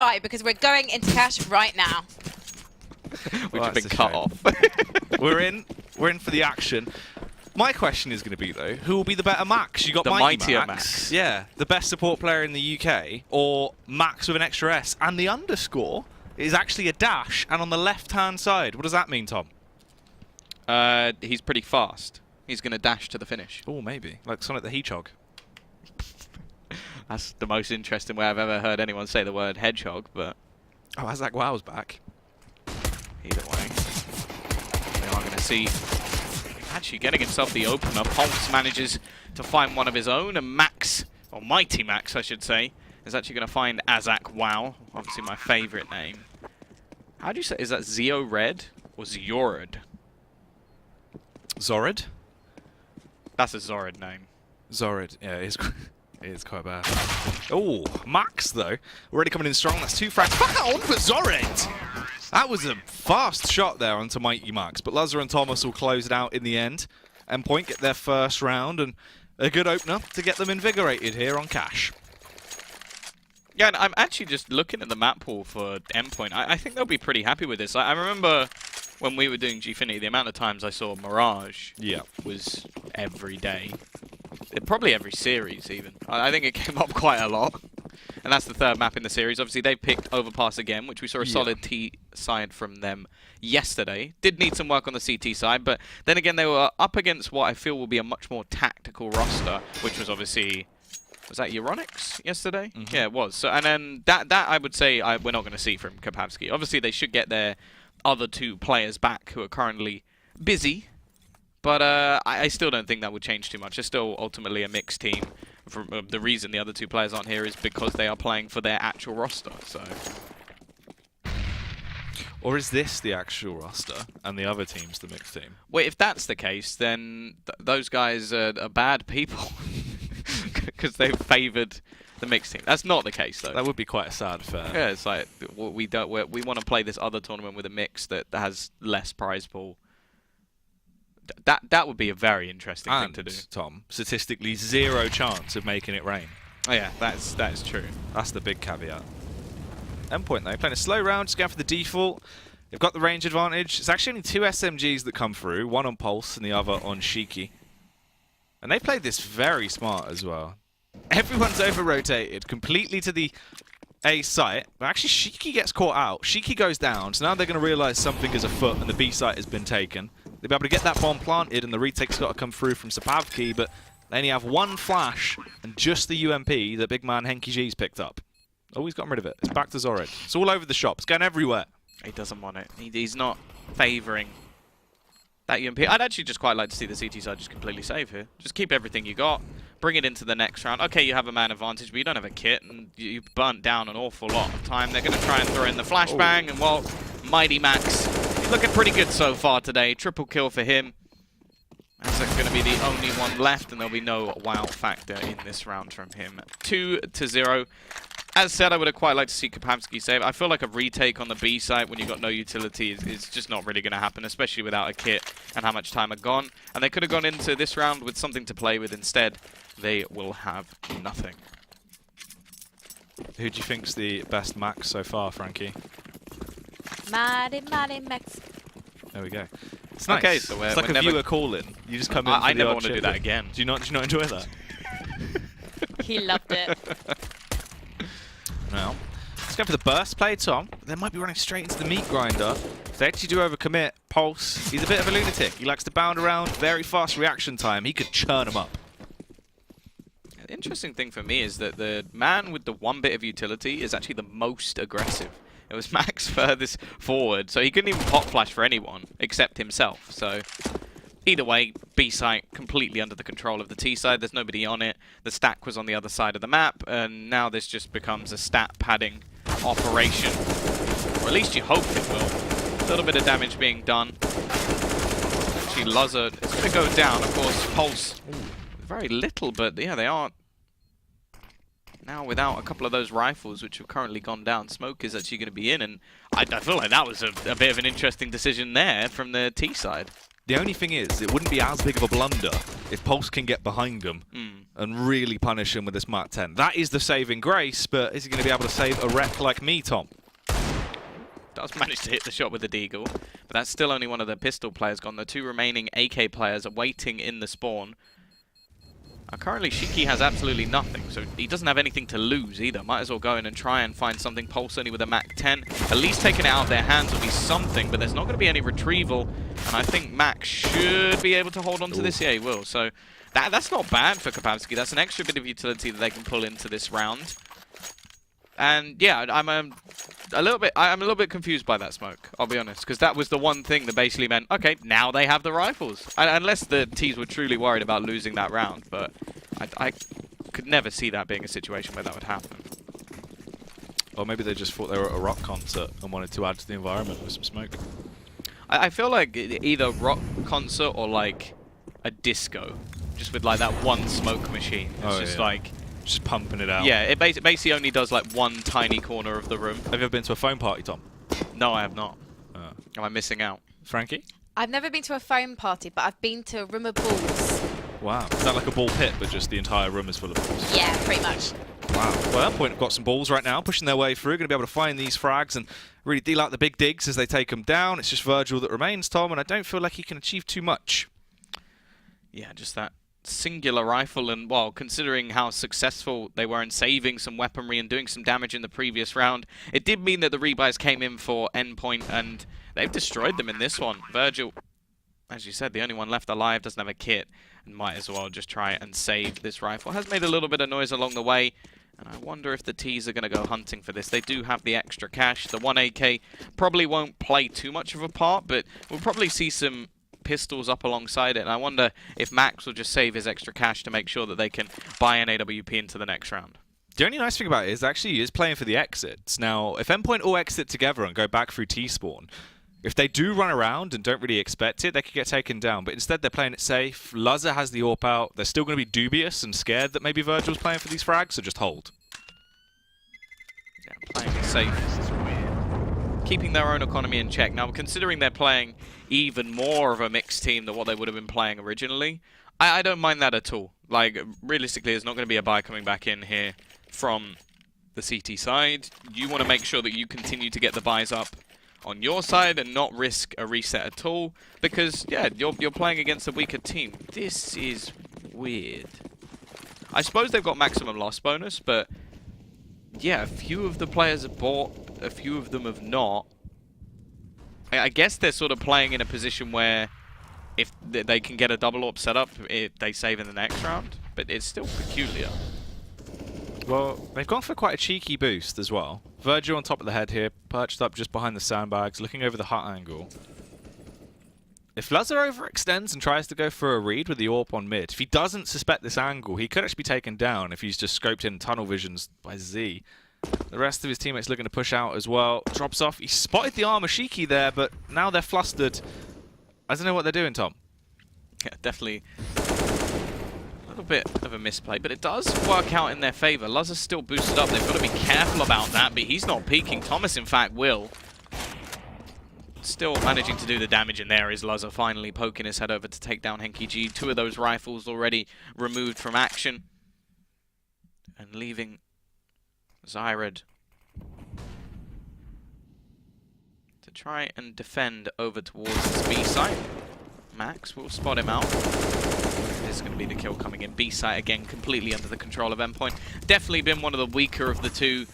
Right, because we're going into cash right now. We've just been cut off. we're in for the action. My question is going to be though, who will be the better Max? You got the mightier Max. Yeah, the best support player in the UK, or Max with an extra S, and the underscore is actually a dash, and on the left-hand side. What does that mean, Tom? He's pretty fast. He's going to dash to the finish. Oh, maybe like Sonic the Hedgehog. That's the most interesting way I've ever heard anyone say the word hedgehog, but... Oh, Azak Wow's back. Either way, we are going to see actually getting himself the opener. Pulse manages to find one of his own, and Max, or Mighty Max I should say, is actually going to find Azak Wow, obviously my favourite name. How do you say, is that Zeo Red or Ziorid? Zorid? That's a Zorid name. Zorid, yeah, it is quite bad. Oh, Max though, already coming in strong. That's 2 frags. Found for Zorid! That was a fast shot there onto Mighty Max, but Lazar and Thomas will close it out in the end. Endpoint get their first round, and a good opener to get them invigorated here on cash. Yeah, and I'm actually just looking at the map pool for Endpoint. I think they'll be pretty happy with this. I remember when we were doing Gfinity, the amount of times I saw Mirage was every day. Probably every series, even. I think it came up quite a lot. And that's the 3rd map in the series. Obviously, they picked Overpass again, which we saw a solid T side from them yesterday. Did need some work on the CT side, but then again, they were up against what I feel will be a much more tactical roster, which was obviously... Was that Euronics yesterday? Mm-hmm. Yeah, it was. So, and then that I would say we're not going to see from CPAVKY. Obviously, they should get their other 2 players back who are currently busy. But I still don't think that would change too much. It's still ultimately a mixed team. The reason the other 2 players aren't here is because they are playing for their actual roster. So, or is this the actual roster and the other team's the mixed team? Well, if that's the case, then those guys are bad people because they've favoured the mixed team. That's not the case, though. That would be quite a sad affair. Yeah, it's like we want to play this other tournament with a mix that has less prize pool. That would be a very interesting thing to do. Tom, statistically 0 chance of making it rain. Oh yeah, that is true. That's the big caveat. Endpoint though, playing a slow round, just going for the default. They've got the range advantage. It's actually only 2 SMGs that come through, one on Pulse and the other on Shiki. And they played this very smart as well. Everyone's over-rotated completely to the A site, but actually Shiki gets caught out. Shiki goes down, so now they're going to realise something is afoot and the B site has been taken. They'll be able to get that bomb planted, and the retake's got to come through from CPAVKY, but they only have 1 flash and just the UMP that big man Henky G's picked up. Oh, he's gotten rid of it. It's back to Zorid. It's all over the shop. It's going everywhere. He doesn't want it. He's not favouring that UMP. I'd actually just quite like to see the CT side just completely save here. Just keep everything you got. Bring it into the next round. Okay, you have a man advantage, but you don't have a kit, and you've burnt down an awful lot of time. They're going to try and throw in the flashbang, and well, Mighty Max, he's looking pretty good so far today. Triple kill for him. That's going to be the only one left, and there'll be no wow factor in this round from him. 2-0. As said, I would have quite liked to see CPAVKY save. I feel like a retake on the B site when you've got no utility is just not really going to happen, especially without a kit and how much time had gone. And they could have gone into this round with something to play with. Instead, they will have nothing. Who do you think's the best Max so far, Frankie? Mighty Max. There we go. It's nice. Okay, so it's like a viewer call-in. You just come in. I never want to do that again. Do you not enjoy that? He loved it. Well, let's go for the burst play, Tom. They might be running straight into the meat grinder. If they actually do overcommit, Pulse, he's a bit of a lunatic. He likes to bound around, very fast reaction time. He could churn them up. The interesting thing for me is that the man with the 1 bit of utility is actually the most aggressive. It was Max furthest forward, so he couldn't even pop flash for anyone except himself. So either way, B site completely under the control of the T side. There's nobody on it. The stack was on the other side of the map, and now this just becomes a stat padding operation. Or at least you hope it will. A little bit of damage being done. Actually, Lazar is going to go down. Of course, Pulse, very little, but yeah, they are now without a couple of those rifles, which have currently gone down. Smoke is actually going to be in, and I feel like that was a bit of an interesting decision there from the T side. The only thing is, it wouldn't be as big of a blunder if Pulse can get behind them and really punish him with this Mark 10. That is the saving grace, but is he going to be able to save a wreck like me, Tom? Does manage to hit the shot with the Deagle, but that's still only one of the pistol players gone. The 2 remaining AK players are waiting in the spawn. Currently, Shiki has absolutely nothing, so he doesn't have anything to lose either. Might as well go in and try and find something. Pulse only with a Mac 10. At least taking it out of their hands will be something, but there's not going to be any retrieval. And I think Mac should be able to hold on to this. Yeah, he will. So that's not bad for CPAVKY. That's an extra bit of utility that they can pull into this round. And yeah, I'm a little bit confused by that smoke, I'll be honest, because that was the one thing that basically meant, okay, now they have the rifles. Unless the T's were truly worried about losing that round, but I could never see that being a situation where that would happen. Or maybe they just thought they were at a rock concert and wanted to add to the environment with some smoke. I feel like either rock concert or like a disco, just with like that one smoke machine. It's just like... Just pumping it out. Yeah, it basically only does like one tiny corner of the room. Have you ever been to a foam party, Tom? No, I have not. Am I missing out? Frankie? I've never been to a foam party, but I've been to a room of balls. Wow. Is that like a ball pit, but just the entire room is full of balls? Yeah, pretty much. Wow. Well, Endpoint have got some balls right now, pushing their way through, going to be able to find these frags and really deal out the big digs as they take them down. It's just Virgil that remains, Tom, and I don't feel like he can achieve too much. Yeah, just that singular rifle, and well, considering how successful they were in saving some weaponry and doing some damage in the previous round, it did mean that the rebuys came in for Endpoint, and they've destroyed them in this one. Virgil, as you said, the only one left alive, doesn't have a kit, and might as well just try and save this rifle. Has made a little bit of noise along the way, and I wonder if the T's are going to go hunting for this. They do have the extra cash. The 1 AK probably won't play too much of a part, but we'll probably see some pistols up alongside it, and I wonder if Max will just save his extra cash to make sure that they can buy an AWP into the next round. The only nice thing about it is actually he is playing for the exits. Now, if Endpoint all exit together and go back through T-spawn, if they do run around and don't really expect it, they could get taken down. But instead, they're playing it safe. Luzza has the AWP out. They're still going to be dubious and scared that maybe Virgil's playing for these frags, so just hold. Yeah, playing it safe. Keeping their own economy in check. Now, considering they're playing even more of a mixed team than what they would have been playing originally, I don't mind that at all. Like, realistically, there's not going to be a buy coming back in here from the CT side. You want to make sure that you continue to get the buys up on your side and not risk a reset at all, because, yeah, you're playing against a weaker team. This is weird. I suppose they've got maximum loss bonus, but yeah, a few of the players have bought, a few of them have not. I guess they're sort of playing in a position where if they can get a double AWP setup, if they save in the next round, but it's still peculiar. Well, they've gone for quite a cheeky boost as well. Virgil on top of the head here, perched up just behind the sandbags, looking over the hut angle. If Luzza overextends and tries to go for a read with the AWP on mid, if he doesn't suspect this angle, he could actually be taken down if he's just scoped in tunnel visions by Z. The rest of his teammates looking to push out as well. Drops off. He spotted the armor Shiki there, but now they're flustered. I don't know what they're doing, Tom. Yeah, definitely a little bit of a misplay, but it does work out in their favor. Luzza's still boosted up. They've got to be careful about that, but he's not peeking. Thomas, in fact, will. Still managing to do the damage in there is Luzza finally poking his head over to take down Henky G. 2 of those rifles already removed from action. And leaving Zyred to try and defend over towards this B site. Max will spot him out. This is going to be the kill coming in. B site again, completely under the control of Endpoint. Definitely been one of the weaker of the two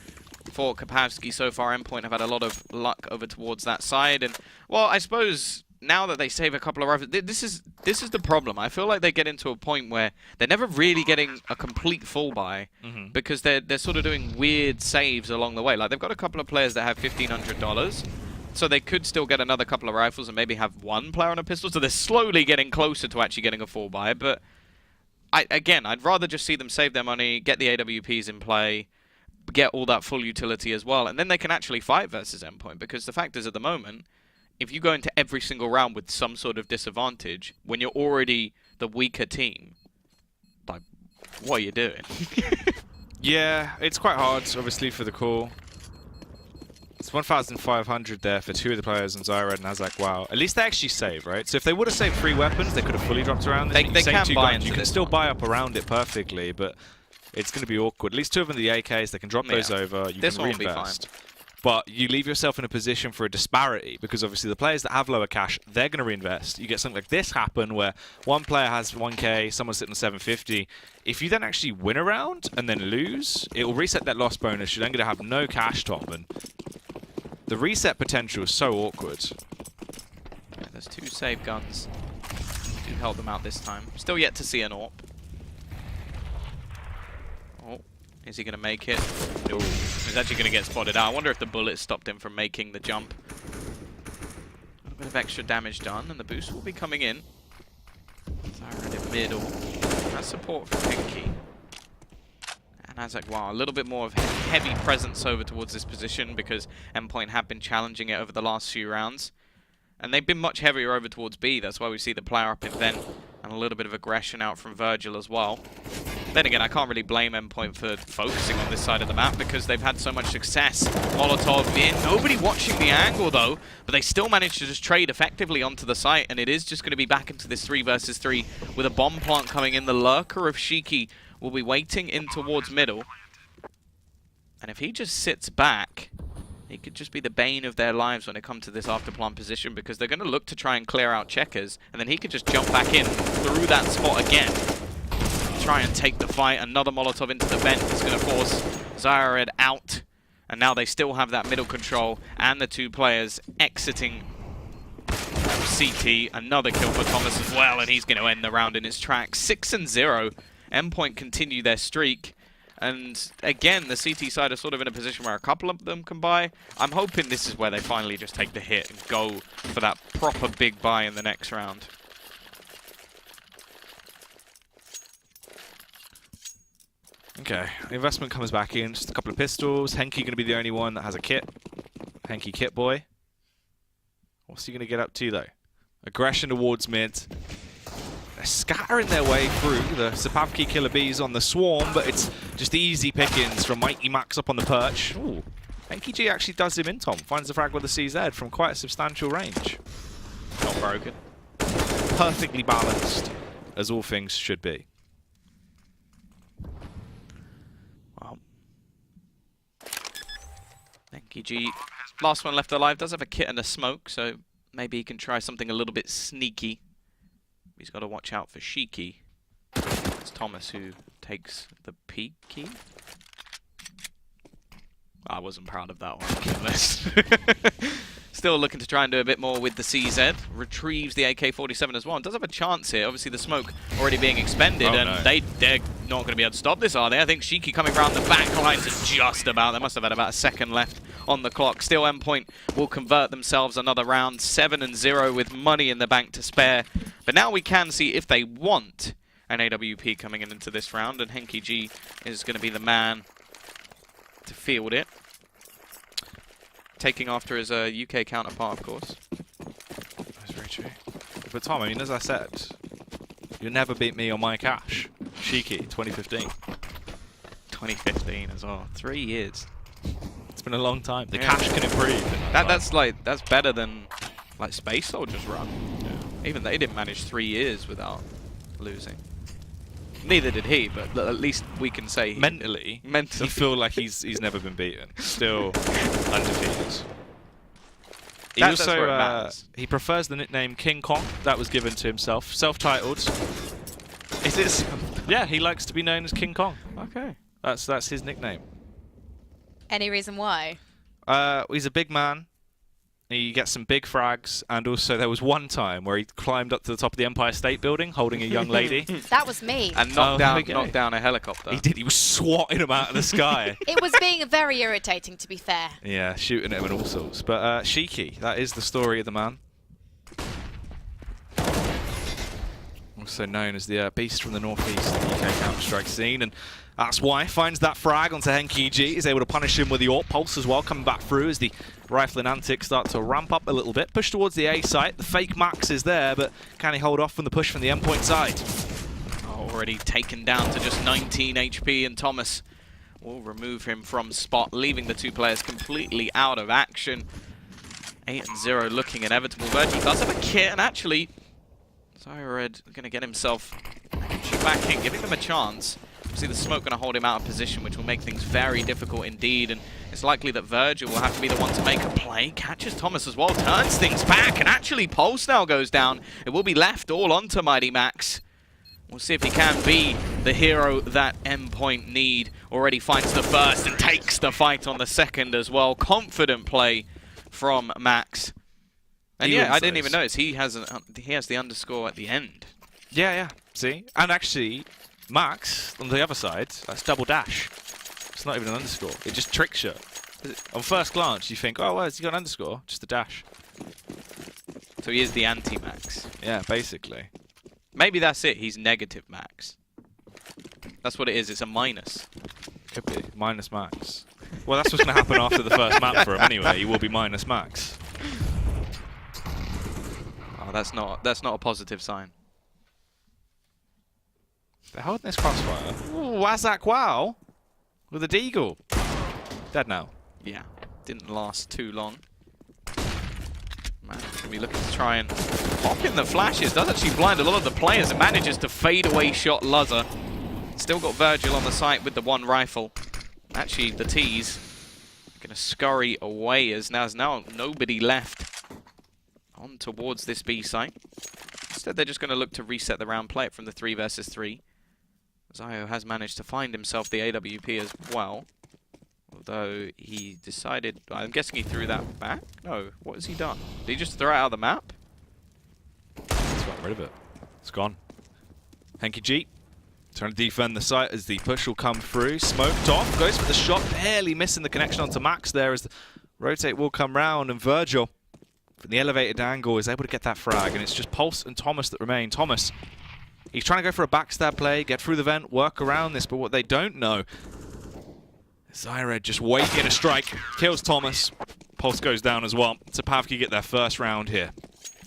for CPAVKY so far. Endpoint have had a lot of luck over towards that side, and well, I suppose now that they save a couple of rifles, this is the problem. I feel like they get into a point where they're never really getting a complete full buy because they're sort of doing weird saves along the way. Like, they've got a couple of players that have $1,500, so they could still get another couple of rifles and maybe have one player on a pistol. So they're slowly getting closer to actually getting a full buy. But I'd rather just see them save their money, get the AWPs in play, get all that full utility as well, and then they can actually fight versus Endpoint. Because the fact is, at the moment, if you go into every single round with some sort of disadvantage, when you're already the weaker team, like, what are you doing? Yeah, it's quite hard, obviously, for the call. It's 1,500 there for 2 of the players on Zyred and Azak. Wow. At least they actually save, right? So if they would have saved 3 weapons, they could have fully dropped around this. They can buy into You can this still one. buy up around it perfectly, but it's going to be awkward. At least 2 of them are the AKs. They can drop those over. You This can one will be reinvest. But you leave yourself in a position for a disparity because obviously the players that have lower cash, they're going to reinvest. You get something like this happen where one player has 1k, someone's sitting on 750. If you then actually win a round and then lose, it will reset that loss bonus. You're then going to have no cash, Tom. And the reset potential is so awkward. Yeah, there's 2 save guns. Do help them out this time. Still yet to see an AWP. Oh, is he going to make it? No. He's actually going to get spotted out. I wonder if the bullet stopped him from making the jump. A little bit of extra damage done, and the boost will be coming in. Zyred in middle. That's support from Henky. And Azak, wow, a little bit more of heavy presence over towards this position because Endpoint have been challenging it over the last few rounds. And they've been much heavier over towards B. That's why we see the player up in vent and a little bit of aggression out from Virgil as well. Then again, I can't really blame Endpoint for focusing on this side of the map because they've had so much success. Molotov in, nobody watching the angle though, but they still managed to just trade effectively onto the site, and it is just going to be back into this 3 versus 3 with a bomb plant coming in. The lurker of Shiki will be waiting in towards middle. And if he just sits back, he could just be the bane of their lives when it comes to this after plant position because they're going to look to try and clear out checkers, and then he could just jump back in through that spot again. Try and take the fight. Another Molotov into the vent is going to force Zyred out. And now they still have that middle control and the 2 players exiting CT. Another kill for Thomas as well, and he's going to end the round in his tracks. 6-0. Endpoint continue their streak. And again, the CT side are sort of in a position where a couple of them can buy. I'm hoping this is where they finally just take the hit and go for that proper big buy in the next round. Okay, the investment comes back in. Just a couple of pistols. Henky going to be the only one that has a kit. Henky kit boy. What's he going to get up to, though? Aggression towards mid. They're scattering their way through. The CPAVKY killer bees on the swarm, but it's just easy pickings from Mighty Max up on the perch. Ooh, Henky G actually does him in, Tom. Finds the frag with the CZ from quite a substantial range. Not broken. Perfectly balanced, as all things should be. Wow. Henky G, last one left alive, does have a kit and a smoke, so maybe he can try something a little bit sneaky. He's got to watch out for Shiki. It's Thomas who takes the peaky. I wasn't proud of that one, to be honest. Still looking to try and do a bit more with the CZ. Retrieves the AK-47 as well. And does have a chance here. Obviously, the smoke already being expended. Oh, and no. they're not going to be able to stop this, are they? I think Shiki coming around the back lines are just about. They must have had about a second left on the clock. Still, Endpoint will convert themselves another round. 7-0 with money in the bank to spare. But now we can see if they want an AWP coming into this round. And Henky G is going to be the man to field it. Taking after his UK counterpart, of course. That's very true. But Tom, I mean, as I said, you'll never beat me on my cash. Shiki, 2015. 2015 as well. 3 years. It's been a long time. The Yeah. cash can improve. In that time. That's better than like Space Soldier's run. Yeah. Even they didn't manage 3 years without losing. Neither did he, but at least we can say he Mentally, you feel like he's never been beaten. Still undefeated. He That's where it matters. he prefers the nickname King Kong. That was given to himself, self-titled. Is it? Yeah, he likes to be known as King Kong. Okay. That's his nickname. Any reason why? He's a big man. He gets some big frags, and also there was one time where he climbed up to the top of the Empire State Building holding a young lady. That was me. And Oh, there we go. knocked down a helicopter. He did. He was swatting him out of the sky. It was being very irritating, to be fair. Yeah, shooting at him and all sorts. But Shiki, that is the story of the man. Also known as the beast from the northeast of the UK Counter-Strike scene, and that's why finds that frag onto Henky G, is able to punish him with the AWP pulse as well, coming back through as the rifling antics start to ramp up a little bit. Push towards the A site, the fake max is there, but can he hold off from the push from the Endpoint side? Already taken down to just 19 HP, and Thomas will remove him from spot, leaving the two players completely out of action. 8-0 looking inevitable. Virgil does have a kit, and actually, Zyred going to get himself back in, giving them a chance. See the smoke going to hold him out of position, which will make things very difficult indeed, and it's likely that Virgil will have to be the one to make a play. Catches Thomas as well, turns things back, and actually Pulse now goes down. It will be left all onto Mighty Max. We'll see if he can be the hero that Endpoint need. Already finds the first and takes the fight on the second as well. Confident play from Max. And yeah, I didn't even notice he has the underscore at the end. Yeah. See? And actually, Max, on the other side, that's double dash. It's not even an underscore. It just tricks you. On first glance, you think, oh, well, has he got an underscore? Just a dash. So he is the anti-Max. Yeah, basically. Maybe that's it. He's negative Max. That's what it is. It's a minus. Could be. Minus Max. Well, that's what's going to happen after the first map for him anyway. He will be minus Max. Oh, that's not a positive sign. They're holding this crossfire. Ooh, Wazak Wow! With a deagle. Dead now. Yeah. Didn't last too long. Man, going to be looking to try and pop in the flashes. Does actually blind a lot of the players and manages to fade away shot Luzzer. Still got Virgil on the site with the one rifle. Actually, the T's going to scurry away as there's now nobody left on towards this B site. Instead, they're just going to look to reset the round, play it from the 3 versus 3. Zio has managed to find himself the AWP as well. Although he decided, I'm guessing he threw that back? No, what has he done? Did he just throw it out of the map? He's got rid of it. It's gone. Henky G trying to defend the site as the push will come through. Smoked off, goes for the shot, barely missing the connection onto Max there as the rotate will come round, and Virgil from the elevated angle is able to get that frag, and it's just Pulse and Thomas that remain. Thomas, he's trying to go for a backstab play, get through the vent, work around this, but what they don't know, Zyred just waiting a strike, kills Thomas. Pulse goes down as well. CPAVKY get their first round here.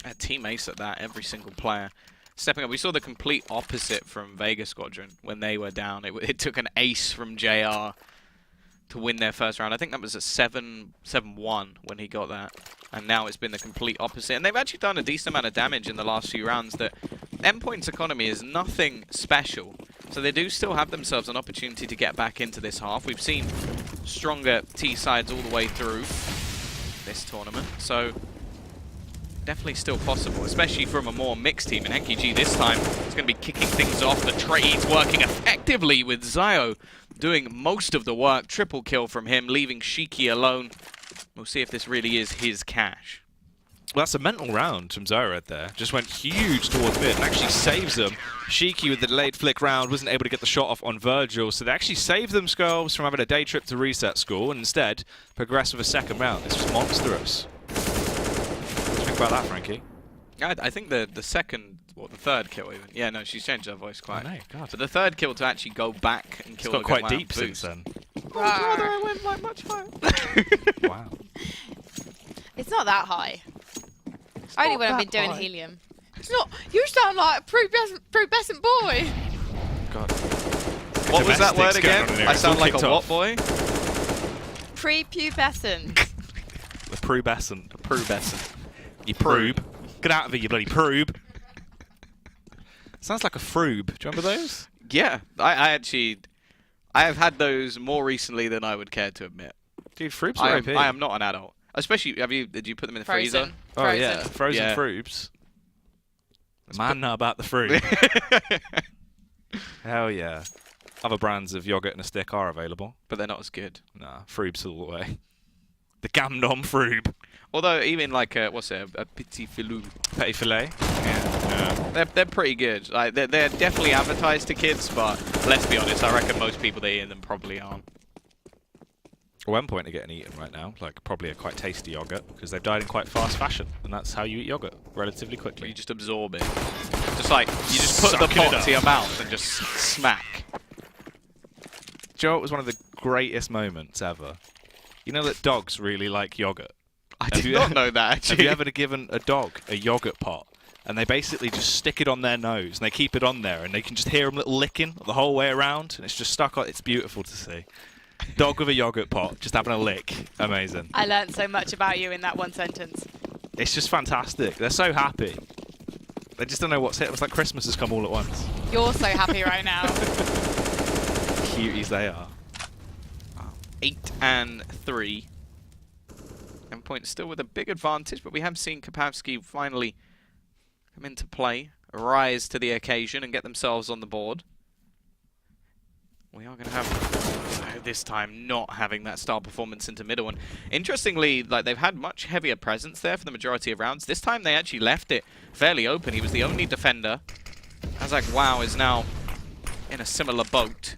A team ace at that, every single player stepping up. We saw the complete opposite from Vega Squadron when they were down. It took an ace from JR to win their first round. I think that was at 7-1 when he got that. And now it's been the complete opposite. And they've actually done a decent amount of damage in the last few rounds. That Endpoint's economy is nothing special. So they do still have themselves an opportunity to get back into this half. We've seen stronger T sides all the way through this tournament. So definitely still possible, especially from a more mixed team. And Henky G this time is going to be kicking things off. The trades working effectively with Zio doing most of the work. Triple kill from him, leaving Shiki alone. We'll see if this really is his cash. Well, that's a mental round from Zyred there. Just went huge towards mid and actually saves them. Shiki with the delayed flick round wasn't able to get the shot off on Virgil, so they actually saved themselves from having a day trip to reset school and instead progress with a second round. This was monstrous. What do you think about that, Frankie? I think the second, or the third kill even. Yeah, no, she's changed her voice quite. Oh, no, God. But the third kill to actually go back and kill It's got quite deep since then. Oh, brother, I went like much higher. Wow. It's not that high. Only when I've been doing high. helium. It's not. You sound like a prepubescent boy. God. What was that word Domestics going on in again? here. I It's sound all like a kicked what off. boy? Prepubescent. The prubescent. Prubescent. You prube. Get out of here, you bloody prube. Sounds like a froob. Do you remember those? Yeah, I have had those more recently than I would care to admit. Dude, froobs are OP. I am not an adult. Especially, did you put them in the freezer? Oh yeah, frozen Yeah. froobs. The man know about the froob. Hell yeah. Other brands of yogurt and a stick are available. But they're not as good. Nah, froobs all the way. The Gamdom froob. Although even like what's it, a petit filou. Petit filet. Yeah. They're pretty good. Like they're definitely advertised to kids, but let's be honest, I reckon most people that eat them probably aren't. Well, Endpoint are getting eaten right now, like probably a quite tasty yogurt, because they've died in quite fast fashion, and that's how you eat yogurt, relatively quickly. You just absorb it. Just like, you just put the Sucking it pot up. to your mouth and just smack. Joe, it was one of the greatest moments ever. You know that dogs really like yogurt? I did not know that, actually. Have you ever given a dog a yogurt pot, and they basically just stick it on their nose, and they keep it on there, and they can just hear them little licking the whole way around, and it's just stuck on. It's beautiful to see. Dog with a yogurt pot, just having a lick. Amazing. I learned so much about you in that one sentence. It's just fantastic. They're so happy. They just don't know what's hit. It's like Christmas has come all at once. You're so happy right now. Cuties they are. 8 and 3. Endpoint still with a big advantage, but we have seen CPAVKY finally come into play, rise to the occasion, and get themselves on the board. We are going to have, this time, not having that star performance into middle. And interestingly, like, they've had much heavier presence there for the majority of rounds. This time they actually left it fairly open. He was the only defender. CPAVKY is now in a similar boat,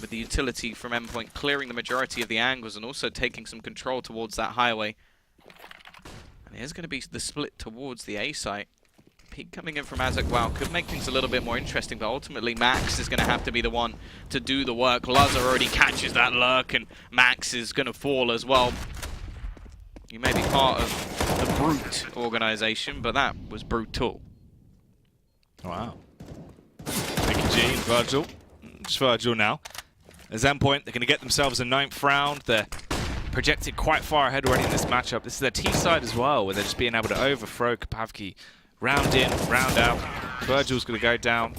with the utility from Endpoint clearing the majority of the angles and also taking some control towards that highway. And here's going to be the split towards the A site. Peek coming in from CPAVKY could make things a little bit more interesting, but ultimately Max is going to have to be the one to do the work. Lazar already catches that lurk, and Max is going to fall as well. You may be part of the Brute organization, but that was brutal. Wow. Mickey G and Virgil. Just Virgil now. As Endpoint, they're going to get themselves a 9th round. They're projected quite far ahead already in this matchup. This is their T side as well, where they're just being able to overthrow CPAVKY. Round in, round out. Virgil's going to go down.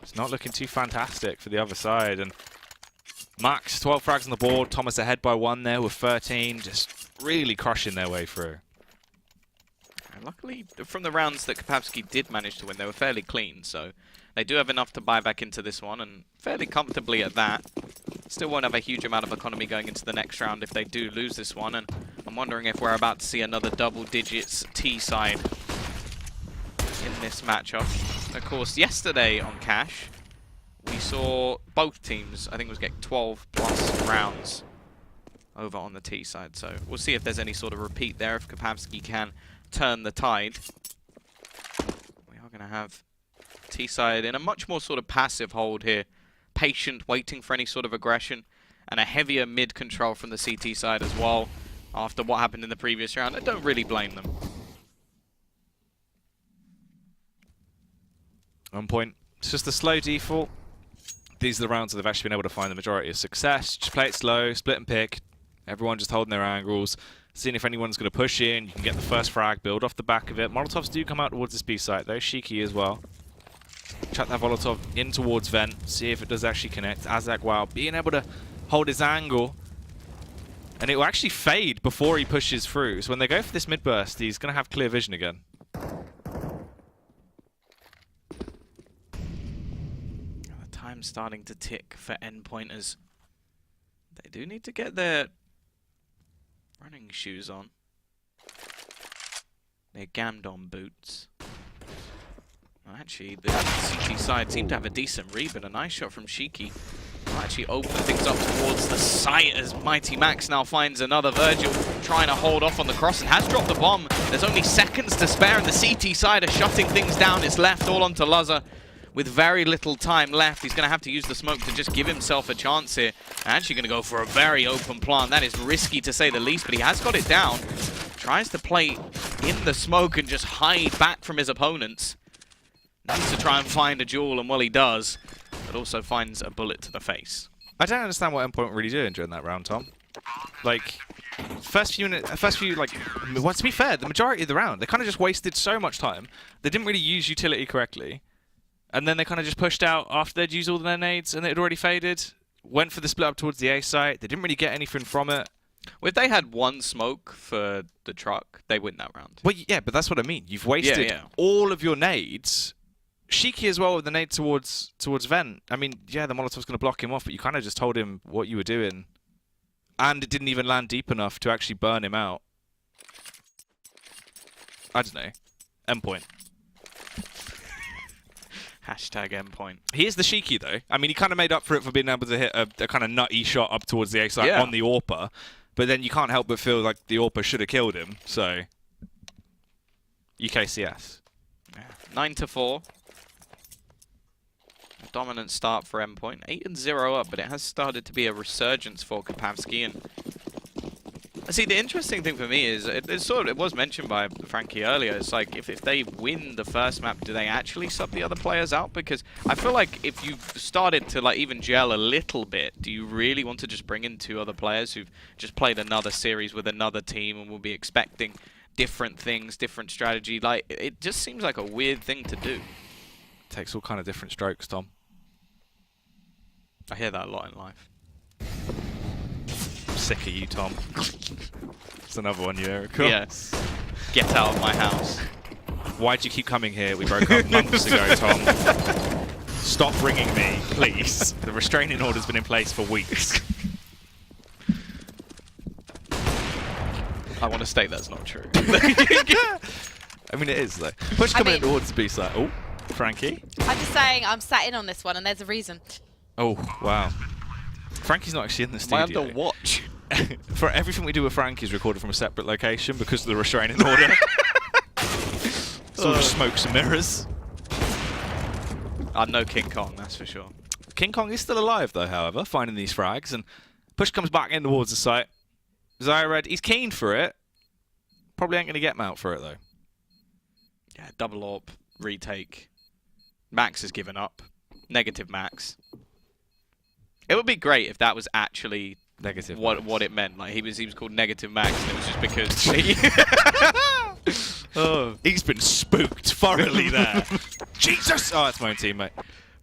It's not looking too fantastic for the other side. And Max, 12 frags on the board. Thomas ahead by 1 there with 13. Just really crushing their way through. And luckily, from the rounds that CPAVKY did manage to win, they were fairly clean. So they do have enough to buy back into this one, and fairly comfortably at that. Still won't have a huge amount of economy going into the next round if they do lose this one. And I'm wondering if we're about to see another double digits T side in this matchup. Of course, yesterday on Cash, we saw both teams, I think it was getting 12 plus rounds over on the T side. So we'll see if there's any sort of repeat there, if CPAVKY can turn the tide. We are going to have T side in a much more sort of passive hold here. Patient, waiting for any sort of aggression, and a heavier mid control from the CT side as well after what happened in the previous round. I don't really blame them. Endpoint, it's just a slow default. These are the rounds that they've actually been able to find the majority of success. Just play it slow, split and pick. Everyone just holding their angles, seeing if anyone's going to push in. You can get the first frag, build off the back of it. Molotovs do come out towards this B site though, Shiki as well. Chuck that Molotov in towards Vent, see if it does actually connect. CPAVKY being able to hold his angle, and it will actually fade before he pushes through. So when they go for this mid burst, he's going to have clear vision again. The time's starting to tick for Endpointers. They do need to get their running shoes on. Their Gamdom boots. Actually, the CT side seemed to have a decent read, but a nice shot from Shiki will actually open things up towards the site as Mighty Max now finds another. Virgil trying to hold off on the cross and has dropped the bomb. There's only seconds to spare, and the CT side are shutting things down. It's left all onto Lazar with very little time left. He's going to have to use the smoke to just give himself a chance here. Actually going to go for a very open plant. That is risky to say the least, but he has got it down. Tries to play in the smoke and just hide back from his opponents. Needs to try and find a duel, and well, he does, but also finds a bullet to the face. I don't understand what Endpoint were really doing during that round, Tom. Like, first few, like, well, to be fair, the majority of the round, they kind of just wasted so much time. They didn't really use utility correctly, and then they kind of just pushed out after they'd used all their nades, and it had already faded. Went for the split up towards the A site. They didn't really get anything from it. Well, if they had one smoke for the truck, they win that round. Well, yeah, but that's what I mean. You've wasted all of your nades. Shiki as well with the nade towards Vent. I mean, yeah, the Molotov's going to block him off, but you kind of just told him what you were doing. And it didn't even land deep enough to actually burn him out. I don't know. Endpoint. Hashtag Endpoint. He is the Shiki, though. I mean, he kind of made up for it for being able to hit a kind of nutty shot up towards the A site on the AWPer. But then you can't help but feel like the AWPer should have killed him. So, UKCS. 9-4. A dominant start for Endpoint. 8-0 up, but it has started to be a resurgence for CPAVKY, and See, the interesting thing for me is it was mentioned by Frankie earlier. It's like if they win the first map, do they actually sub the other players out? Because I feel like if you've started to like even gel a little bit, do you really want to just bring in 2 other players who've just played another series with another team and will be expecting different things, different strategy? Like it just seems like a weird thing to do. Takes all kind of different strokes, Tom. I hear that a lot in life. I'm sick of you, Tom. It's another one, you, Erica. Yes. Get out of my house. Why'd you keep coming here? We broke up months ago, Tom. Stop ringing me, please. The restraining order's been in place for weeks. I want to state that's not true. I mean, it is, though. Push coming in towards the B side. Oh, Frankie. I'm just saying I'm sat in on this one, and there's a reason. Oh, wow. Frankie's not actually in the studio. Am I under watch? For everything we do with Frankie is recorded from a separate location because of the restraining order. It's all just smokes and mirrors. I'm no King Kong, that's for sure. King Kong is still alive, though, however, finding these frags. And push comes back in towards the site. Zyred, he's keen for it. Probably ain't going to get him out for it, though. Yeah, double AWP, retake. Max has given up. Negative Max. It would be great if that was actually negative what it meant. Like he was called Negative Max, and it was just because. Oh, he's been spooked thoroughly there. Jesus! Oh, that's my own teammate.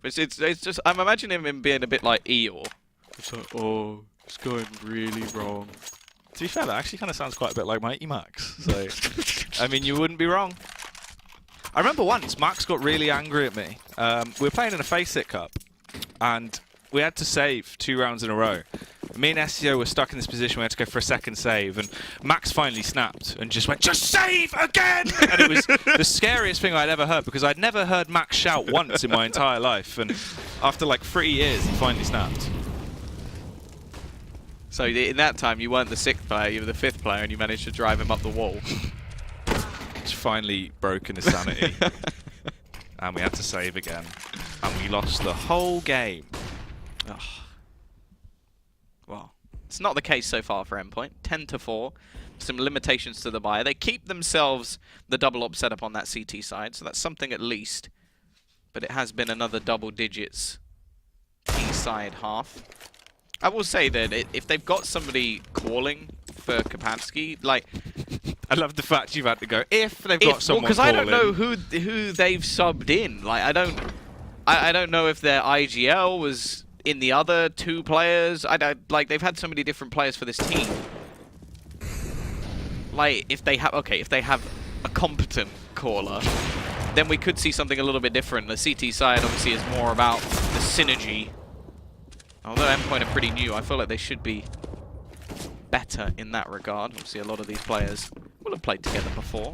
But it's just I'm imagining him being a bit like Eeyore. It's like, oh, it's going really wrong. To be fair, that actually kind of sounds quite a bit like Mighty Max. So, I mean, you wouldn't be wrong. I remember once Max got really angry at me. We were playing in a Face-It Cup, and we had to save 2 rounds in a row. Me and SEO were stuck in this position. We had to go for a second save, and Max finally snapped and just went, "Just save again!" And it was the scariest thing I'd ever heard, because I'd never heard Max shout once in my entire life. And after like 3 years, he finally snapped. So in that time, you weren't the 6th player, you were the 5th player, and you managed to drive him up the wall. It's finally broken his sanity. And we had to save again. And we lost the whole game. Ugh. Well, it's not the case so far for Endpoint. 10-4. Some limitations to the buyer. They keep themselves the double op setup on that CT side, so that's something at least. But it has been another double digits B side half. I will say that if they've got somebody calling for CPAVKY, like... I love the fact you've had to go, if they've got someone because calling. I don't know who they've subbed in. Like, I don't know if their IGL was in the other 2 players. Like, they've had so many different players for this team. Like, if they have a competent caller, then we could see something a little bit different. The CT side obviously is more about the synergy. Although Endpoint are pretty new, I feel like they should be better in that regard. Obviously, a lot of these players will have played together before.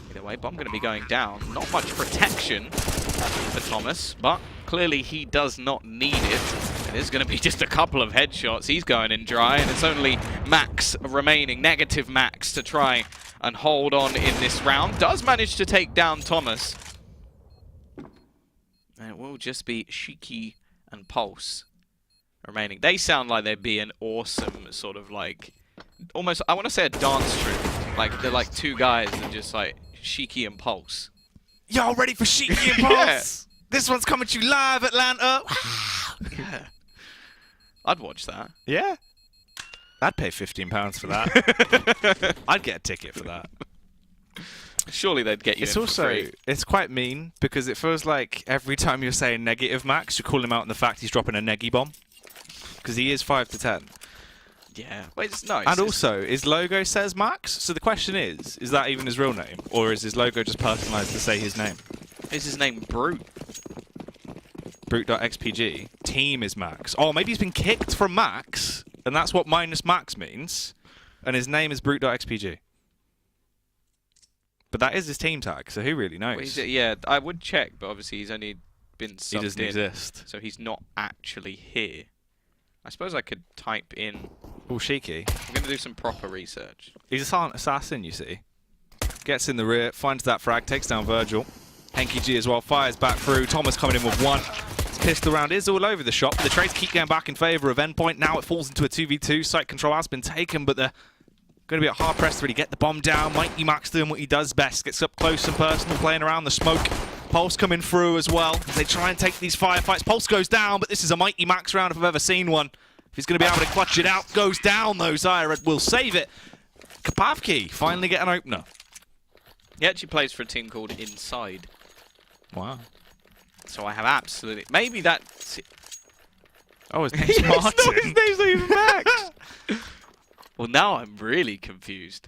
Either way, bomb going to be going down. Not much protection for Thomas, but clearly he does not need it. It is going to be just a couple of headshots. He's going in dry, and it's only Max remaining, Negative Max, to try and hold on in this round. Does manage to take down Thomas. And it will just be Shiki and Pulse remaining. They sound like they'd be an awesome sort of like, almost, I want to say a dance troupe. Like, they're like 2 guys and just like Shiki and Pulse. Y'all ready for Shiki and Pulse? Yeah. This one's coming to you live, Atlanta. Yeah. I'd watch that. Yeah. I'd pay £15 for that. I'd get a ticket for that. Surely they'd get you It's in also, for free. it's quite mean, because it feels like every time you're saying Negative Max, you call him out on the fact he's dropping a neggy bomb. Because he is 5 to 10. Yeah, but it's nice. And also, his logo says Max, so the question is that even his real name? Or is his logo just personalised to say his name? Is his name Brute? Brute.xpg. Team is Max. Oh, maybe he's been kicked from Max, and that's what minus Max means. And his name is Brute.xpg. But that is his team tag, so who really knows? Well, yeah, I would check, but obviously he's only been subbed in. He doesn't exist. So he's not actually here. I suppose I could type in... Oh, Shiki. I'm going to do some proper research. He's a silent assassin, you see. Gets in the rear, finds that frag, takes down Virgil. Henky G as well, fires back through. Thomas coming in with 1. pistol round is all over the shop. The trades keep going back in favour of Endpoint. Now it falls into a 2v2. Site control has been taken, but they're going to be a hard pressed to really get the bomb down. Mighty Max doing what he does best. Gets up close and personal, playing around the smoke. Pulse coming through as well as they try and take these firefights. Pulse goes down, but this is a Mighty Max round if I've ever seen one. If he's going to be able to clutch it out, goes down though. Zyred will save it. CPAVKY finally get an opener. He actually plays for a team called Inside. Wow. So I have absolutely... Maybe that's... Oh, his name's Martin. His name's not even Max. Well, now I'm really confused.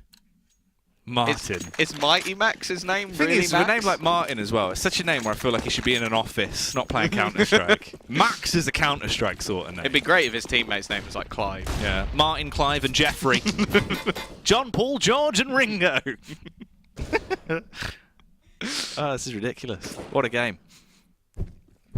Martin. Is Mighty Max's name The thing really is, Max? with a name like Martin as well, it's such a name where I feel like he should be in an office, not playing Counter-Strike. Max is a Counter-Strike sort of name. It'd be great if his teammate's name was like Clive. Yeah. Martin, Clive, and Jeffrey. John, Paul, George, and Ringo. Oh, this is ridiculous. What a game.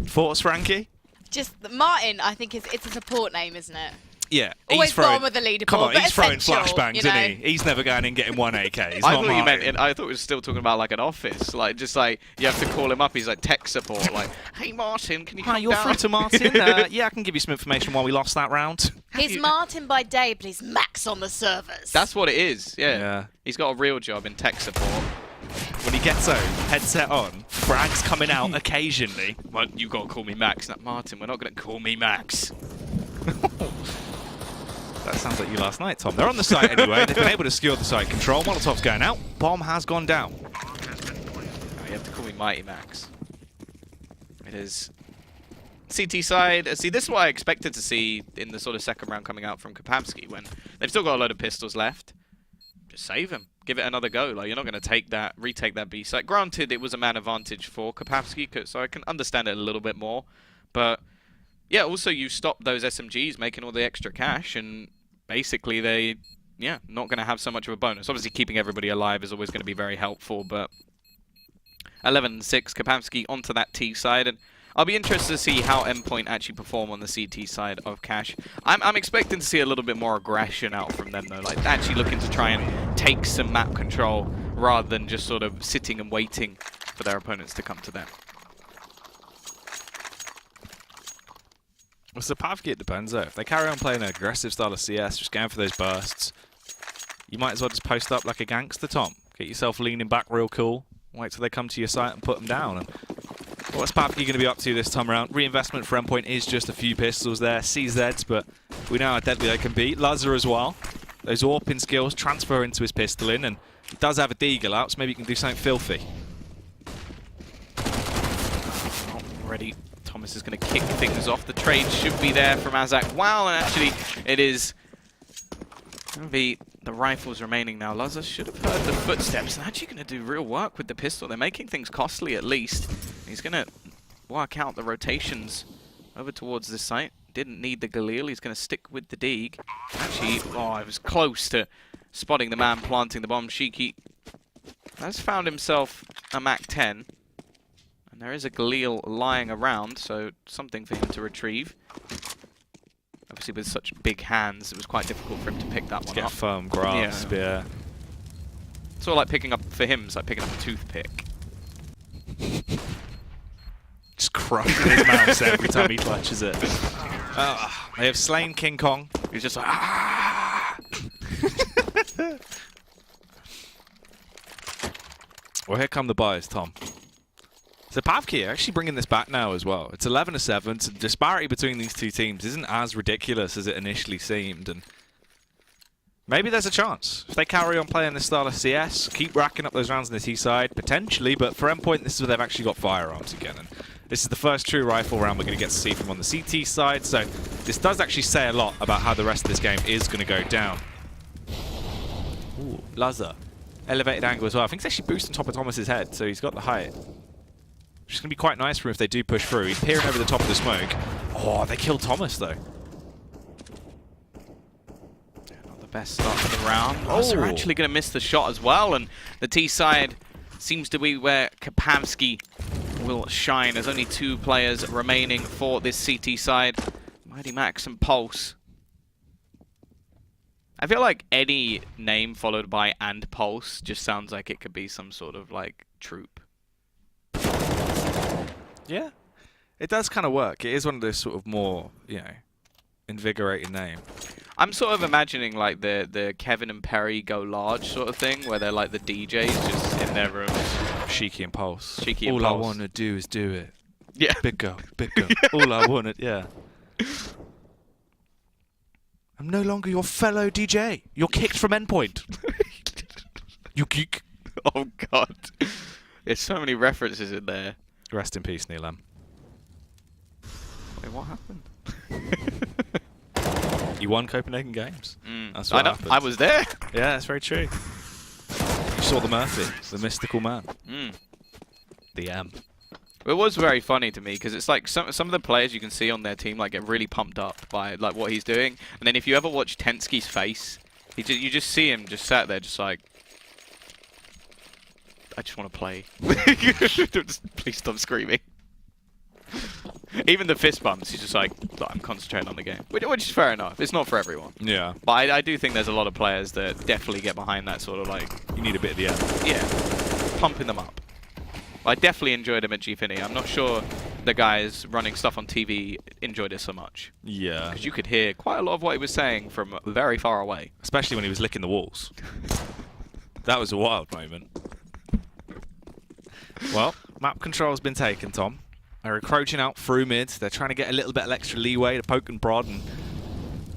Thoughts, Frankie? Just Martin, I think it's a support name, isn't it? Yeah, Always he's throwing, bottom of the leaderboard, come on, but he's throwing essential, flashbangs, you know? isn't he? He's never going in getting 1 AK. He's I not thought you Martin. meant. I thought we were still talking about like an office, like just like you have to call him up. He's like tech support, like, "Hey Martin, can you come Hi, you're down?" through to Martin. Yeah, I can give you some information while we lost that round. He's Martin by day, but he's Max on the servers. That's what it is. Yeah. Yeah. He's got a real job in tech support. When he gets home, headset on, frags coming out occasionally. Well, you gotta call me Max, not Martin. We're not gonna call me Max. That sounds like you last night, Tom. They're on the site anyway. They've been able to secure the site control. Molotov's going out. Bomb has gone down. Oh, you have to call me Mighty Max. It is CT side. See, this is what I expected to see in the sort of second round coming out from CPAVKY when they've still got a load of pistols left. Just save him. Give it another go. Like, you're not going to retake that B site. Granted, it was a man advantage for CPAVKY, so I can understand it a little bit more. But yeah, also you stop those SMGs making all the extra cash, and basically they, yeah, not going to have so much of a bonus. Obviously, keeping everybody alive is always going to be very helpful, but 11-6, CPAVKY onto that T side, and I'll be interested to see how Endpoint actually perform on the CT side of Cash. I'm expecting to see a little bit more aggression out from them, though, like actually looking to try and take some map control rather than just sort of sitting and waiting for their opponents to come to them. Well, CPAVKY, it depends though. If they carry on playing an aggressive style of CS, just going for those bursts, you might as well just post up like a gangster, Tom. Get yourself leaning back real cool. Wait till they come to your site and put them down. And what's CPAVKY going to be up to this time around? Reinvestment for Endpoint is just a few pistols there. CZs, but we know how deadly they can be. Lazar as well. Those AWPing skills transfer into his pistoling, and he does have a deagle out, so maybe he can do something filthy. Already, Thomas is going to kick things off. The trade should be there from Azak. Wow, and actually it is going to be the rifles remaining now. Lazar should have heard the footsteps and actually going to do real work with the pistol. They're making things costly at least. He's going to work out the rotations over towards this site. Didn't need the Galil. He's going to stick with the Deeg. Actually, oh, I was close to spotting the man planting the bomb. Shiki has found himself a MAC-10. And there is a Galil lying around, so something for him to retrieve. Obviously, with such big hands, it was quite difficult for him to pick that one up. Get a firm grasp, yeah. It's sort of like picking up, for him, it's like picking up a toothpick. Just crushing his mouse every time he clutches it. They have slain King Kong. He's just like, ah! Well, here come the buys, Tom. So CPAVKY are actually bringing this back now as well. It's 11-7. So the disparity between these two teams isn't as ridiculous as it initially seemed, and maybe there's a chance. If they carry on playing this style of CS, keep racking up those rounds on the T side, potentially, but for Endpoint, this is where they've actually got firearms again. And this is the first true rifle round we're going to get to see from on the CT side, so this does actually say a lot about how the rest of this game is going to go down. Ooh, Lazar. Elevated angle as well. I think it's actually boosting top of Thomas's head, so he's got the height. Which is going to be quite nice for him if they do push through. He's peering over the top of the smoke. Oh, they killed Thomas, though. Not the best start to the round. Oh, they're actually going to miss the shot as well, and the T side seems to be where CPAVKY will shine. There's only 2 players remaining for this CT side. Mighty Max and Pulse. I feel like any name followed by and Pulse just sounds like it could be some sort of like troop. Yeah. It does kind of work. It is one of those sort of more, you know, invigorating names. I'm sort of imagining like the Kevin and Perry Go Large sort of thing, where they're like the DJs just in their rooms. Cheeky and Pulse. Cheeky and All Pulse. I want to do is do it. Yeah. Big go. All I want to, yeah. I'm no longer your fellow DJ. You're kicked from Endpoint. You geek. Oh God. There's so many references in there. Rest in peace, Neil M. Wait, what happened? You won Copenhagen Games. That's I what know. happened. I was there. Yeah, that's very true. You saw the Murphy, the mystical man. The M. It was very funny to me because it's like some of the players you can see on their team like get really pumped up by like what he's doing, and then if you ever watch Tensky's face, you just see him just sat there just like, I just want to play. Please stop screaming. Even the fist bumps, he's just like, I'm concentrating on the game. Which is fair enough. It's not for everyone. Yeah. But I do think there's a lot of players that definitely get behind that sort of like... You need a bit of the M. Yeah. Pumping them up. I definitely enjoyed him at GFinity. I'm not sure the guys running stuff on TV enjoyed it so much. Yeah. Because you could hear quite a lot of what he was saying from very far away. Especially when he was licking the walls. That was a wild moment. Well, map control's been taken, Tom. They're encroaching out through mid. They're trying to get a little bit of extra leeway to poke and prod and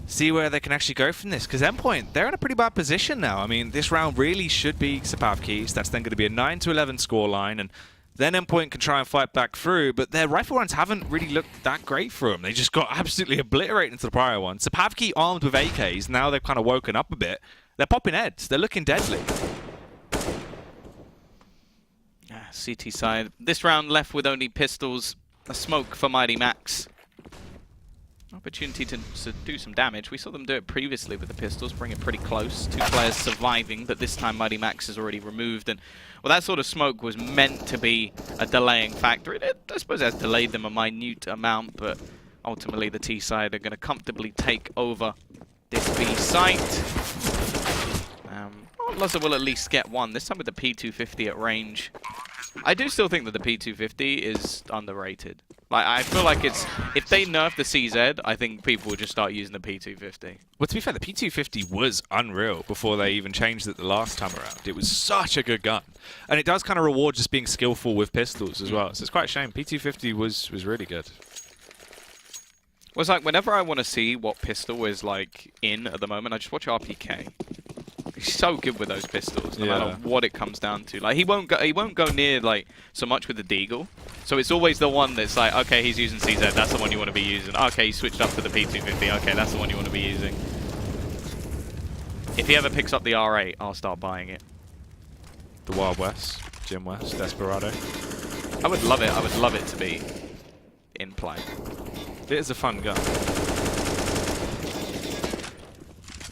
see where they can actually go from this. Because Endpoint, they're in a pretty bad position now. I mean, this round really should be CPAVKY's. That's then going to be a 9-11 scoreline. And then Endpoint can try and fight back through. But their rifle runs haven't really looked that great for them. They just got absolutely obliterated into the prior one. CPAVKY armed with AKs. Now they've kind of woken up a bit. They're popping heads. They're looking deadly. CT side. This round left with only pistols. A smoke for Mighty Max. Opportunity to do some damage. We saw them do it previously with the pistols, bring it pretty close. 2 players surviving, but this time Mighty Max is already removed. And well, that sort of smoke was meant to be a delaying factor. I suppose it has delayed them a minute amount, but ultimately the T side are going to comfortably take over this B site. Luzzer will at least get one, this time with the P250 at range. I do still think that the P250 is underrated. Like, I feel like it's... If they nerf the CZ, I think people will just start using the P250. Well, to be fair, the P250 was unreal before they even changed it the last time around. It was such a good gun. And it does kind of reward just being skillful with pistols as well. So it's quite a shame. P250 was really good. Well, it's like, whenever I want to see what pistol is, like, in at the moment, I just watch RPK. He's so good with those pistols, no matter what it comes down to. Like he won't go near like so much with the Deagle. So it's always the one that's like, okay, he's using CZ, that's the one you want to be using. Okay, he switched up to the P250. Okay, that's the one you want to be using. If he ever picks up the R8, I'll start buying it. The Wild West, Jim West, Desperado. I would love it. I would love it to be in play. It is a fun gun.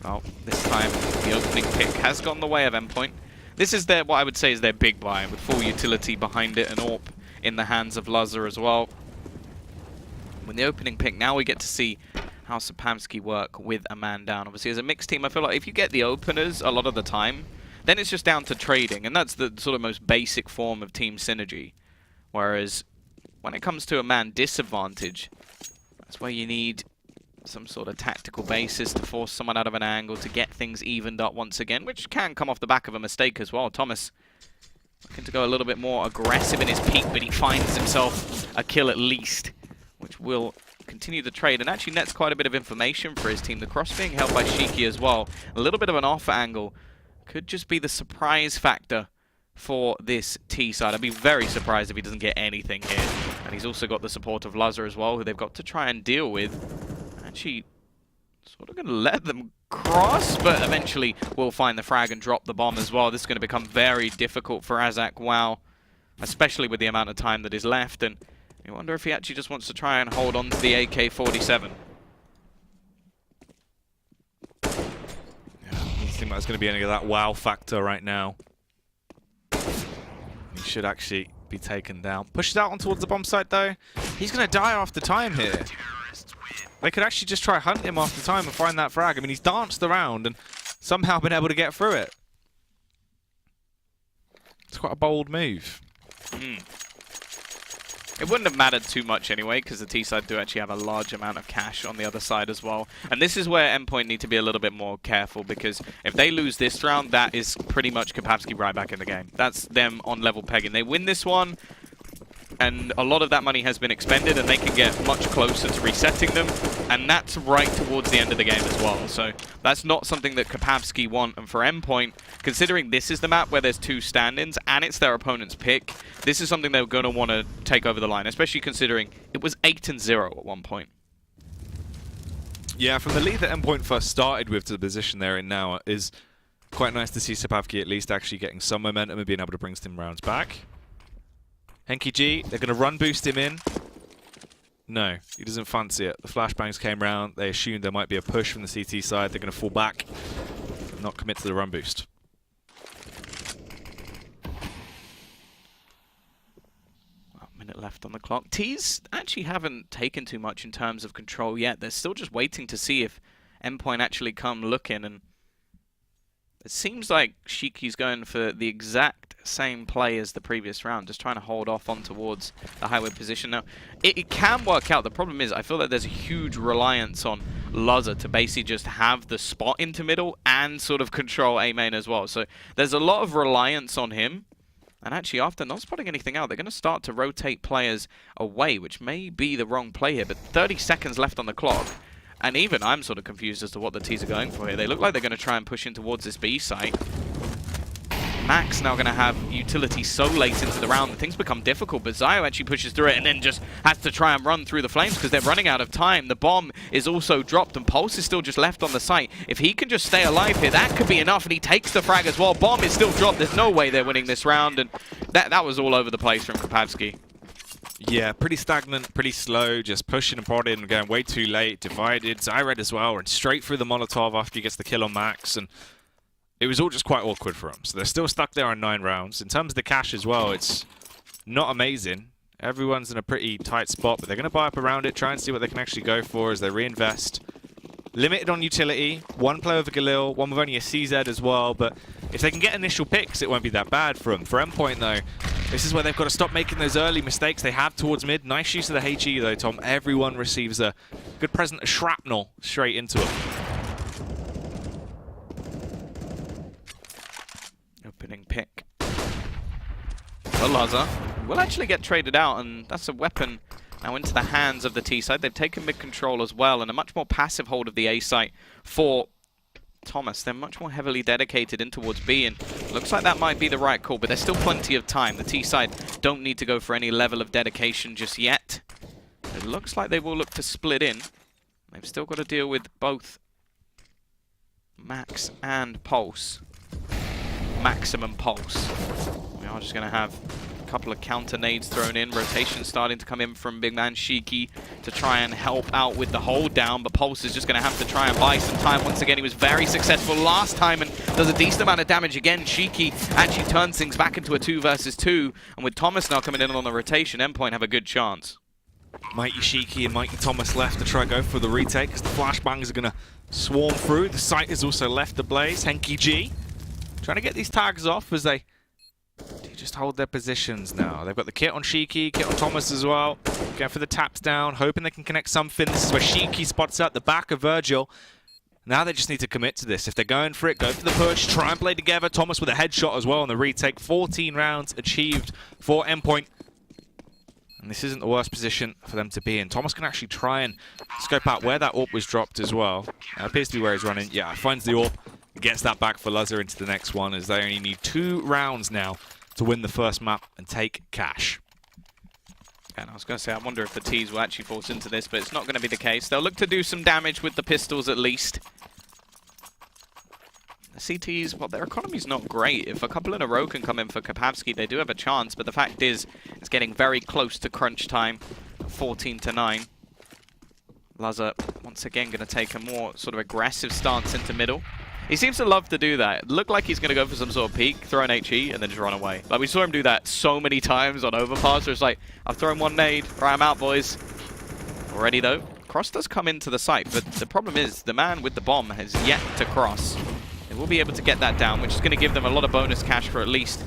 Well, this time the opening pick has gone the way of Endpoint. This is their, what I would say is their big buy, with full utility behind it and AWP in the hands of Luzzer as well. When the opening pick, now we get to see how CPAVKY work with a man down. Obviously, as a mixed team, I feel like if you get the openers a lot of the time, then it's just down to trading, and that's the sort of most basic form of team synergy. Whereas, when it comes to a man disadvantage, that's where you need some sort of tactical basis to force someone out of an angle to get things evened up once again, which can come off the back of a mistake as well. Thomas looking to go a little bit more aggressive in his peak, but he finds himself a kill at least, which will continue the trade and actually nets quite a bit of information for his team. The cross being held by Shiki as well. A little bit of an off angle could just be the surprise factor for this T side. I'd be very surprised if he doesn't get anything here. And he's also got the support of Luzzer as well, who they've got to try and deal with. Actually, sort of going to let them cross, but eventually will find the frag and drop the bomb as well. This is going to become very difficult for Azak Wow, especially with the amount of time that is left. And you wonder if he actually just wants to try and hold on to the AK-47. Yeah, I don't think that's going to be any of that wow factor right now. He should actually be taken down. Pushes out on towards the bomb site though. He's going to die after time here. They could actually just try hunt him after time and find that frag. I mean, he's danced around and somehow been able to get through it. It's quite a bold move. It wouldn't have mattered too much anyway, because the T-side do actually have a large amount of cash on the other side as well. And this is where Endpoint need to be a little bit more careful, because if they lose this round, that is pretty much CPAVKY right back in the game. That's them on level pegging. They win this one, and a lot of that money has been expended, and they can get much closer to resetting them, and that's right towards the end of the game as well. So that's not something that CPAVKY want, and for Endpoint, considering this is the map where there's 2 stand-ins, and it's their opponent's pick, this is something they're going to want to take over the line, especially considering it was 8-0 at one point. Yeah, from the lead that Endpoint first started with to the position they're in now, is quite nice to see CPAVKY at least actually getting some momentum and being able to bring some rounds back. CPAVKY, they're going to run boost him in. No, he doesn't fancy it. The flashbangs came round. They assumed there might be a push from the CT side. They're going to fall back and not commit to the run boost. Well, a minute left on the clock. T's actually haven't taken too much in terms of control yet. They're still just waiting to see if Endpoint actually come looking, and it seems like CPAVKY's going for the exact same play as the previous round, just trying to hold off on towards the highway position. Now, it can work out. The problem is, I feel like there's a huge reliance on Luzza to basically just have the spot into middle and sort of control A main as well. So there's a lot of reliance on him. And actually, after not spotting anything out, they're going to start to rotate players away, which may be the wrong play here. But 30 seconds left on the clock. And even I'm sort of confused as to what the T's are going for here. They look like they're going to try and push in towards this B site. Max now going to have utility so late into the round that things become difficult, but Zio actually pushes through it and then just has to try and run through the flames because they're running out of time. The bomb is also dropped and Pulse is still just left on the site. If he can just stay alive here, that could be enough, and he takes the frag as well. Bomb is still dropped. There's no way they're winning this round, and that was all over the place from CPAVKY. Yeah, pretty stagnant, pretty slow, just pushing and prodding and going way too late, divided. Zyred as well, and straight through the Molotov after he gets the kill on Max, and it was all just quite awkward for him. So they're still stuck there on 9 rounds. In terms of the cash as well, it's not amazing. Everyone's in a pretty tight spot, but they're going to buy up around it, try and see what they can actually go for as they reinvest. Limited on utility, 1 player with a Galil, 1 with only a CZ as well, but if they can get initial picks, it won't be that bad for them. For Endpoint, though, this is where they've got to stop making those early mistakes they have towards mid. Nice use of the HE, though, Tom. Everyone receives a good present of shrapnel straight into it. Opening pick. Well, Luzza will actually get traded out, and that's a weapon now into the hands of the T side. They've taken mid control as well, and a much more passive hold of the A site for Thomas. They're much more heavily dedicated in towards B, and looks like that might be the right call, but there's still plenty of time. The T side don't need to go for any level of dedication just yet. It looks like they will look to split in. They've still got to deal with both Max and Pulse. Maximum Pulse. We are just going to have a couple of counter nades thrown in. Rotation starting to come in from big man CPAVKY to try and help out with the hold down, but Pulse is just going to have to try and buy some time. Once again, he was very successful last time and does a decent amount of damage again. CPAVKY actually turns things back into a 2 versus 2, and with Thomas now coming in on the rotation, Endpoint have a good chance. Mighty CPAVKY and Mighty Thomas left to try and go for the retake as the flashbangs are going to swarm through. The site is also left ablaze. CPAVKY trying to get these tags off as they just hold their positions now. They've got the kit on CPAVKY, kit on Thomas as well. Going for the taps down, hoping they can connect something. This is where CPAVKY spots out the back of Virgil. Now they just need to commit to this. If they're going for it, go for the push, try and play together. Thomas with a headshot as well on the retake. 14 rounds achieved for Endpoint. And this isn't the worst position for them to be in. Thomas can actually try and scope out where that AWP was dropped as well. Appears to be where he's running. Yeah, finds the AWP. Gets that back for Luzza into the next one, as they only need 2 rounds now to win the first map and take cash. And I was going to say, I wonder if the T's will actually force into this, but it's not going to be the case. They'll look to do some damage with the pistols at least. The CTs, well, their economy's not great. If a couple in a row can come in for CPAVKY, they do have a chance, but the fact is, it's getting very close to crunch time, 14-9. Luzza, once again, going to take a more sort of aggressive stance into middle. He seems to love to do that. It looked like he's going to go for some sort of peek, throw an HE, and then just run away. Like, we saw him do that so many times on Overpass, where it's like, I've thrown 1 nade, right, I'm out, boys. Already, though, Cross does come into the site, but the problem is the man with the bomb has yet to cross. They will be able to get that down, which is going to give them a lot of bonus cash for at least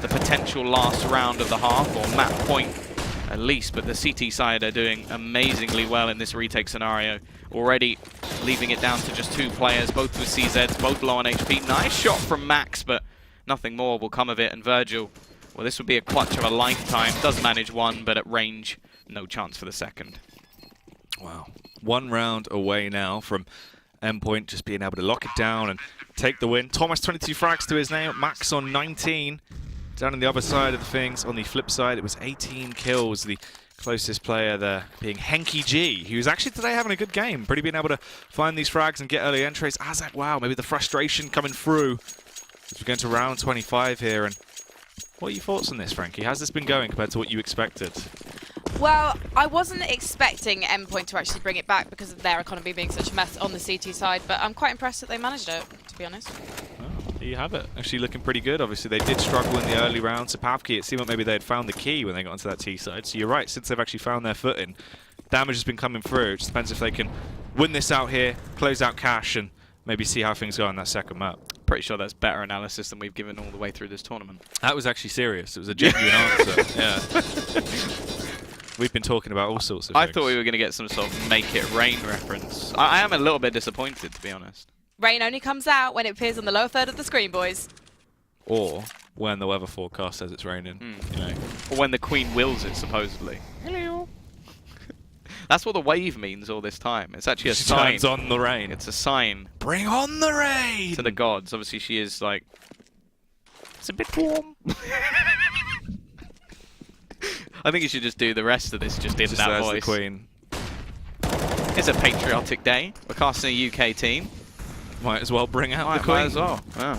the potential last round of the half, or map point. at least, but the CT side are doing amazingly well in this retake scenario. Already leaving it down to just 2 players, both with CZs, both low on HP. Nice shot from Max, but nothing more will come of it. And Virgil, well, this would be a clutch of a lifetime. Does manage 1, but at range, no chance for the second. Wow. 1 round away now from Endpoint just being able to lock it down and take the win. Thomas, 22 frags to his name. Max on 19. Down on the other side of the things, on the flip side, it was 18 kills. The closest player there being Henky G, who was actually today having a good game. Pretty being able to find these frags and get early entries. Azak, wow, maybe the frustration coming through as we're going to round 25 here. And what are your thoughts on this, Frankie? How's this been going compared to what you expected? Well, I wasn't expecting Endpoint to actually bring it back because of their economy being such a mess on the CT side, but I'm quite impressed that they managed it, to be honest. Oh, there you have it. Actually looking pretty good. Obviously, they did struggle in the early rounds. CPAVKY, it seemed like maybe they had found the key when they got onto that T side. So you're right, since they've actually found their footing, damage has been coming through. It just depends if they can win this out here, close out cash, and maybe see how things go on that second map. Pretty sure that's better analysis than we've given all the way through this tournament. That was actually serious. It was a genuine answer. Yeah. We've been talking about all sorts of things. I thought we were going to get some sort of Make It Rain reference. I am a little bit disappointed, to be honest. Rain only comes out when it appears on the lower third of the screen, boys. Or when the weather forecast says it's raining. You know. Or when the Queen wills it, supposedly. Hello. That's what the wave means all this time. It's actually a sign. Turns on the rain. It's a sign. Bring on the rain! To the gods. Obviously, she is like... It's a bit warm. I think you should just do the rest of this just in that voice. The Queen. It's a patriotic day. We're casting a UK team. Might as well bring out the Queen. Might as well. Yeah.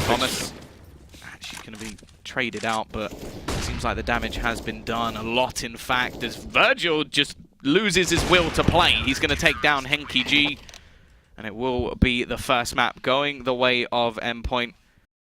Thomas actually going to be traded out, but it seems like the damage has been done. A lot, in fact, as Virgil just loses his will to play. He's going to take down Henky G, and it will be the first map going the way of Endpoint.